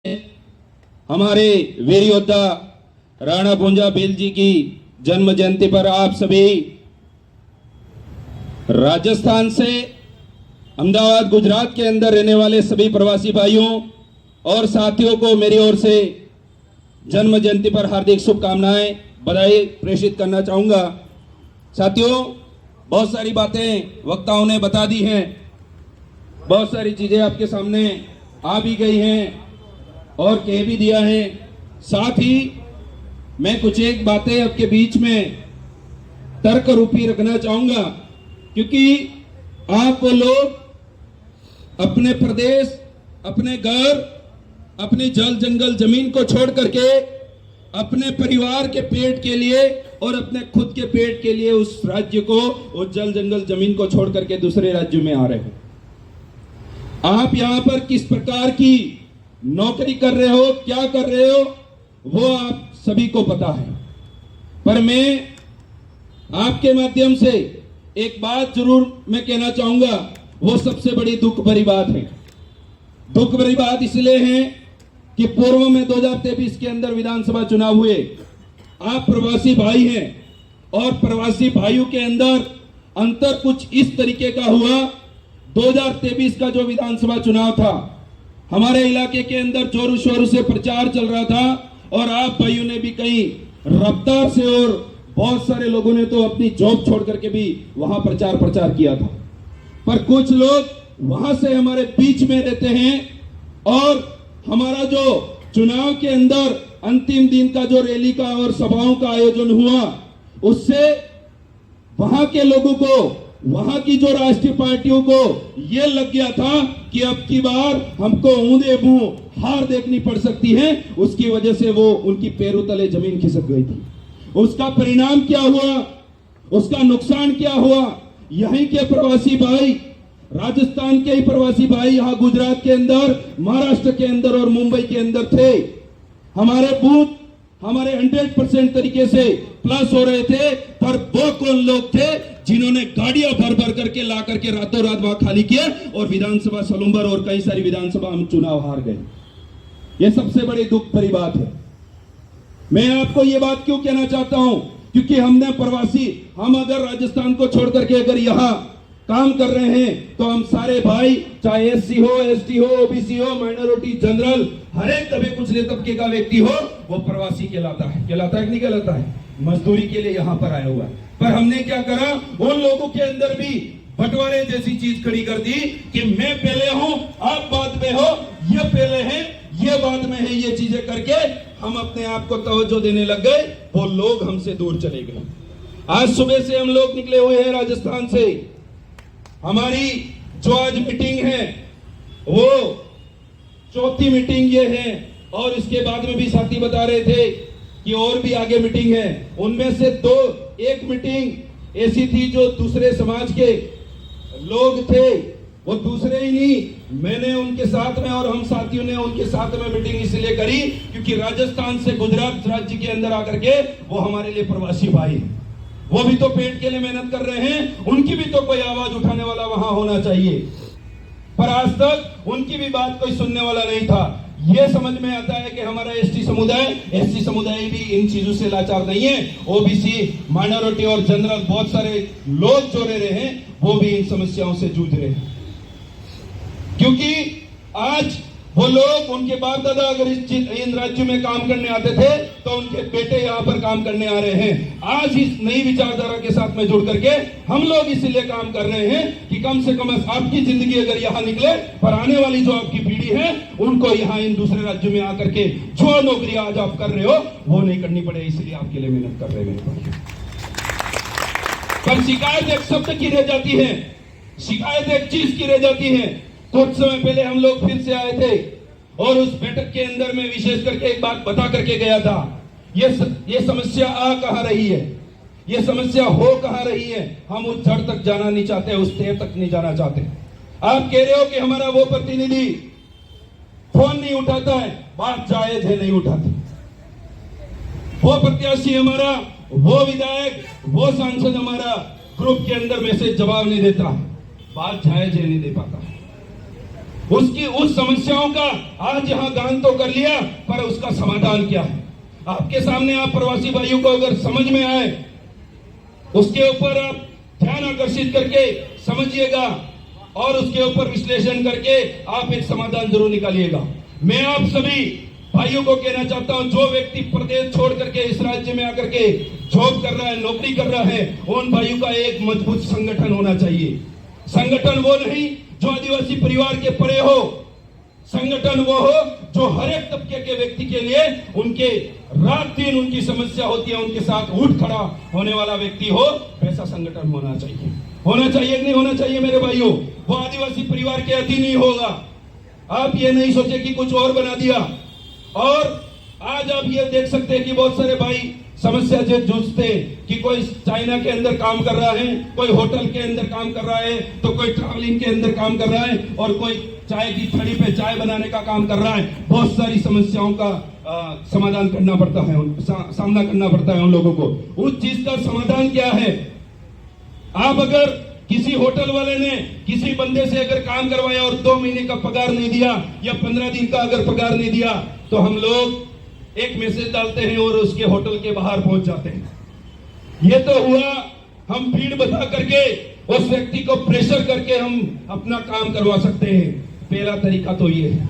हमारे वीर योद्धा राणा भूंजा बेल जी की जन्म जयंती पर आप सभी राजस्थान से अहमदाबाद गुजरात के अंदर रहने वाले सभी प्रवासी भाइयों और साथियों को मेरी ओर से जन्म जयंती पर हार्दिक शुभकामनाएं बधाई प्रेषित करना चाहूंगा। साथियों, बहुत सारी बातें वक्ताओं ने बता दी हैं, बहुत सारी चीजें आपके सामने आ भी गई हैं और कह भी दिया है। साथ ही मैं कुछ एक बातें आपके बीच में तर्क रूपी रखना चाहूंगा, क्योंकि आप लोग अपने प्रदेश, अपने घर, अपनी जल जंगल जमीन को छोड़ करके अपने परिवार के पेट के लिए और अपने खुद के पेट के लिए उस राज्य को, उस जल जंगल जमीन को छोड़ करके दूसरे राज्य में आ रहे हो। आप यहां पर किस प्रकार की नौकरी कर रहे हो, क्या कर रहे हो, वो आप सभी को पता है। पर मैं आपके माध्यम से एक बात जरूर मैं कहना चाहूंगा, वो सबसे बड़ी दुख भरी बात है। दुख भरी बात इसलिए है कि पूर्व में 2023 के अंदर विधानसभा चुनाव हुए। आप प्रवासी भाई हैं और प्रवासी भाइयों के अंदर अंतर कुछ इस तरीके का हुआ। 2023 का जो विधानसभा चुनाव था, हमारे इलाके के अंदर जोरों शोरों से प्रचार चल रहा था और आप भाइयों ने भी कहीं रफ्तार से और बहुत सारे लोगों ने तो अपनी जॉब छोड़ करके भी वहां प्रचार किया था। पर कुछ लोग वहां से हमारे बीच में रहते हैं और हमारा जो चुनाव के अंदर अंतिम दिन का जो रैली का और सभाओं का आयोजन हुआ, उससे वहां के लोगों को, वहां की जो राष्ट्रीय पार्टियों को यह लग गया था कि अब की बार हमको ऊंधे मुंह हार देखनी पड़ सकती है। उसकी वजह से वो उनकी पैरों तले जमीन खिसक गई थी। उसका परिणाम क्या हुआ, उसका नुकसान क्या हुआ? यहीं के प्रवासी भाई, राजस्थान के ही प्रवासी भाई यहां गुजरात के अंदर, महाराष्ट्र के अंदर और मुंबई के अंदर थे। हमारे बूथ हमारे 100% तरीके से प्लस हो रहे थे, पर वो कौन लोग थे जिन्होंने गाड़ियां भर भर करके ला करके रातों रात वहां खाली किया और विधानसभा सलूम्बर और कई सारी विधानसभा हम चुनाव हार गए। यह सबसे बड़ी दुख भरी बात है। मैं आपको यह बात क्यों कहना चाहता हूं, क्योंकि हमने प्रवासी, हम अगर राजस्थान को छोड़ करके अगर यहां काम कर रहे हैं तो हम सारे भाई, चाहे एससी हो, एसटी हो, ओबीसी हो, माइनॉरिटी, जनरल, हर एक दबे कुचले तबके का व्यक्ति हो, वो प्रवासी कहलाता है। कहलाता है कि नहीं कहलाता है? मजदूरी के लिए यहां पर आया हुआ है। पर हमने क्या करा, उन लोगों के अंदर भी बंटवारे जैसी चीज खड़ी कर दी कि मैं पहले हूं, आप बाद में हो, ये पहले है, ये बाद में है। ये चीजें करके हम अपने आप को तवज्जो देने लग गए, वो लोग हमसे दूर चले गए। आज सुबह से हम लोग निकले हुए हैं राजस्थान से। हमारी जो आज मीटिंग है वो चौथी मीटिंग ये है, और इसके बाद में भी साथी बता रहे थे कि और भी आगे मीटिंग है। उनमें से एक मीटिंग ऐसी थी जो दूसरे समाज के लोग थे, वो दूसरे ही नहीं, मैंने उनके साथ में और हम साथियों ने उनके साथ में मीटिंग इसलिए करी क्योंकि राजस्थान से गुजरात राज्य के अंदर आकर के वो हमारे लिए प्रवासी भाई हैं। वो भी तो पेट के लिए मेहनत कर रहे हैं, उनकी भी तो कोई आवाज उठाने वाला वहां होना चाहिए। पर आज तक उनकी भी बात कोई सुनने वाला नहीं था। यह समझ में आता है कि हमारा एससी समुदाय भी इन चीजों से लाचार नहीं है। ओबीसी, माइनॉरिटी और जनरल, बहुत सारे लोग जो रह रहे हैं वो भी इन समस्याओं से जूझ रहे हैं। क्योंकि आज वो लोग, उनके बाप दादा अगर इन राज्यों में काम करने आते थे तो उनके बेटे यहाँ पर काम करने आ रहे हैं। आज इस नई विचारधारा के साथ में जुड़ करके हम लोग इसलिए काम कर रहे हैं कि कम से कम आपकी जिंदगी अगर यहाँ निकले, पर आने वाली जो आपकी पीढ़ी है उनको यहाँ इन दूसरे राज्यों में आकर के जो नौकरी आज आप कर रहे हो वो नहीं करनी पड़े, इसलिए आपके लिए मेहनत कर रहे हैं। पर शिकायत एक शब्द की रह जाती है, शिकायत एक चीज की रह जाती है। कुछ समय पहले हम लोग फिर से आए थे और उस बैठक के अंदर में विशेष करके एक बात बता करके गया था। ये समस्या आ कहां रही है, ये समस्या हो कहां रही है, हम उस जड़ तक जाना नहीं चाहते, उस तह तक नहीं जाना चाहते। आप कह रहे हो कि हमारा वो प्रतिनिधि फोन नहीं उठाता है, बात जायज है, नहीं उठाते। वो प्रत्याशी हमारा, वो विधायक, वो सांसद हमारा ग्रुप के अंदर मैसेज जवाब नहीं देता, बात जायज है, नहीं दे पाता। उसकी उस समस्याओं का आज यहाँ गान तो कर लिया, पर उसका समाधान क्या है आपके सामने। आप प्रवासी भाइयों को अगर समझ में आए, उसके ऊपर आप ध्यान आकर्षित करके समझिएगा और उसके ऊपर विश्लेषण करके आप एक समाधान जरूर निकालिएगा। मैं आप सभी भाइयों को कहना चाहता हूं, जो व्यक्ति प्रदेश छोड़ करके इस राज्य में आकर के जॉब कर रहा है, नौकरी कर रहा है, उन भाइयों का एक मजबूत संगठन होना चाहिए। संगठन वो नहीं जो आदिवासी परिवार के परे हो, संगठन वो हो जो हर एक तबके के व्यक्ति के लिए उनके रात दिन उनकी समस्या होती है, उनके साथ उठ खड़ा होने वाला व्यक्ति हो, वैसा संगठन होना चाहिए। होना चाहिए कि नहीं होना चाहिए मेरे भाइयों? वो आदिवासी परिवार के अधीन ही होगा। आप ये नहीं सोचे कि कुछ और बना दिया। और आज आप ये देख सकते हैं कि बहुत सारे भाई समस्या से जूझते कि कोई चाइना के अंदर काम कर रहा है, कोई होटल के अंदर काम कर रहा है, तो कोई ट्रैवलिंग के अंदर काम कर रहा है, और कोई चाय की थड़ी पे चाय बनाने का काम कर रहा है। बहुत सारी समस्याओं का समाधान करना पड़ता है, सामना करना पड़ता है उन लोगों को। उस चीज का समाधान क्या है? आप अगर किसी होटल वाले ने किसी बंदे से अगर काम करवाया और 2 महीने का पगार नहीं दिया या 15 दिन का अगर पगार नहीं दिया, तो हम लोग एक मैसेज डालते हैं और उसके होटल के बाहर पहुंच जाते हैं। ये तो हुआ हम भीड़ बता करके उस व्यक्ति को प्रेशर करके हम अपना काम करवा सकते हैं। पहला तरीका तो ये है।